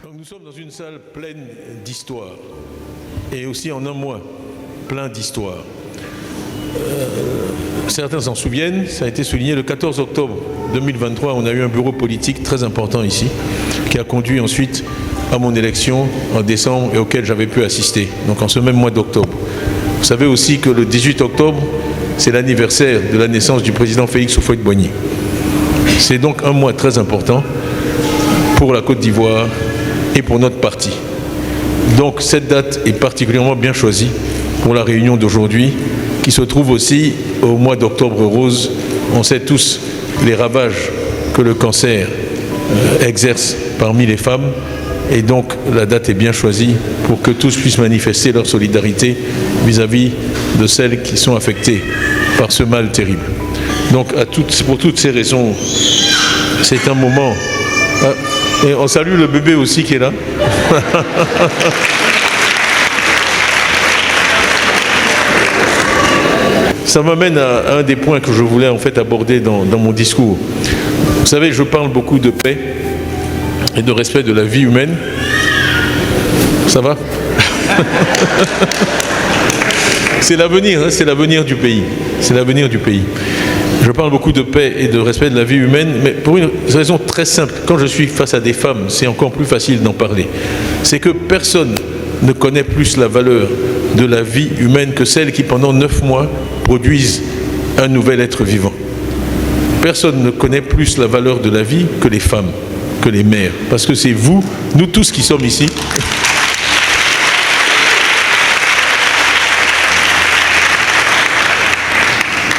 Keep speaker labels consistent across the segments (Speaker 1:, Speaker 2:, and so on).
Speaker 1: Donc nous sommes dans une salle pleine d'histoire et aussi en un mois plein d'histoire. Certains s'en souviennent, ça a été souligné le 14 octobre 2023, on a eu un bureau politique très important ici qui a conduit ensuite à mon élection en décembre et auquel j'avais pu assister, donc en ce même mois d'octobre. Vous savez aussi que le 18 octobre, c'est l'anniversaire de la naissance du président Félix Houphouët-Boigny. C'est donc un mois très important pour la Côte d'Ivoire et pour notre parti. Donc cette date est particulièrement bien choisie pour la réunion d'aujourd'hui, qui se trouve aussi au mois d'octobre rose. On sait tous les ravages que le cancer exerce parmi les femmes, et donc la date est bien choisie pour que tous puissent manifester leur solidarité vis-à-vis de celles qui sont affectées par ce mal terrible. Donc pour toutes ces raisons, c'est un moment... Et on salue le bébé aussi qui est là. Ça m'amène à un des points que je voulais en fait aborder dans mon discours. Vous savez, je parle beaucoup de paix et de respect de la vie humaine. Ça va? C'est l'avenir, hein, c'est l'avenir du pays. C'est l'avenir du pays. Je parle beaucoup de paix et de respect de la vie humaine, mais pour une raison très simple. Quand je suis face à des femmes, c'est encore plus facile d'en parler. C'est que personne ne connaît plus la valeur de la vie humaine que celles qui, pendant 9 mois, produisent un nouvel être vivant. Personne ne connaît plus la valeur de la vie que les femmes, que les mères. Parce que c'est vous, nous tous qui sommes ici.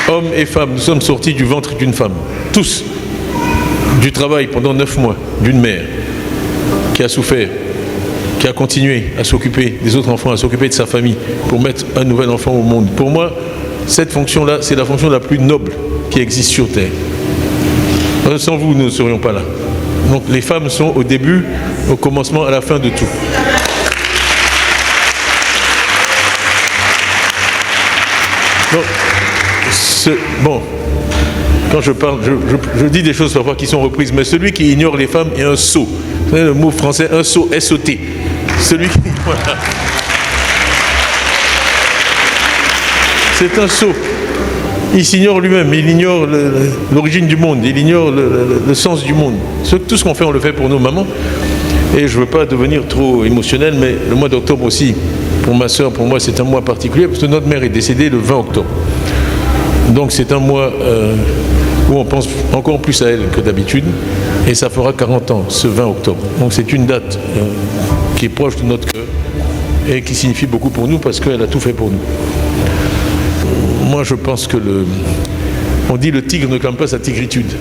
Speaker 1: Hommes et femmes, nous sommes sortis du ventre d'une femme. Tous. Du travail pendant 9 mois d'une mère qui a souffert, qui a continué à s'occuper des autres enfants, à s'occuper de sa famille pour mettre un nouvel enfant au monde. Pour moi, cette fonction-là, c'est la fonction la plus noble qui existe sur Terre. Sans vous, nous ne serions pas là. Donc les femmes sont au début, au commencement, à la fin de tout. Donc, bon, quand je parle, je dis des choses parfois qui sont reprises, mais celui qui ignore les femmes est un sot. Vous savez le mot français, un sot, S-O-T. Celui qui... Voilà. C'est un sot. Il s'ignore lui-même, il ignore l'origine du monde, il ignore le sens du monde. Tout ce qu'on fait, on le fait pour nos mamans. Et je ne veux pas devenir trop émotionnel, mais le mois d'octobre aussi, pour ma soeur, pour moi, c'est un mois particulier, parce que notre mère est décédée le 20 octobre. Donc c'est un mois où on pense encore plus à elle que d'habitude, et ça fera 40 ans, ce 20 octobre. Donc c'est une date qui est proche de notre cœur, et qui signifie beaucoup pour nous, parce qu'elle a tout fait pour nous. Moi je pense que on dit le tigre ne clame pas sa tigritude.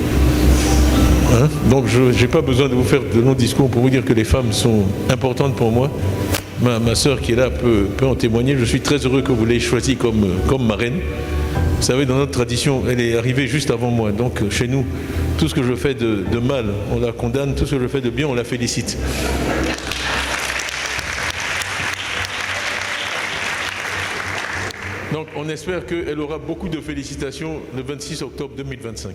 Speaker 1: Hein? Donc je n'ai pas besoin de vous faire de longs discours pour vous dire que les femmes sont importantes pour moi. Ma sœur qui est là peut en témoigner. Je suis très heureux que vous l'ayez choisie comme marraine. Vous savez, dans notre tradition, elle est arrivée juste avant moi. Donc chez nous, tout ce que je fais de mal, on la condamne. Tout ce que je fais de bien, on la félicite. Donc on espère qu'elle aura beaucoup de félicitations le 26 octobre 2025.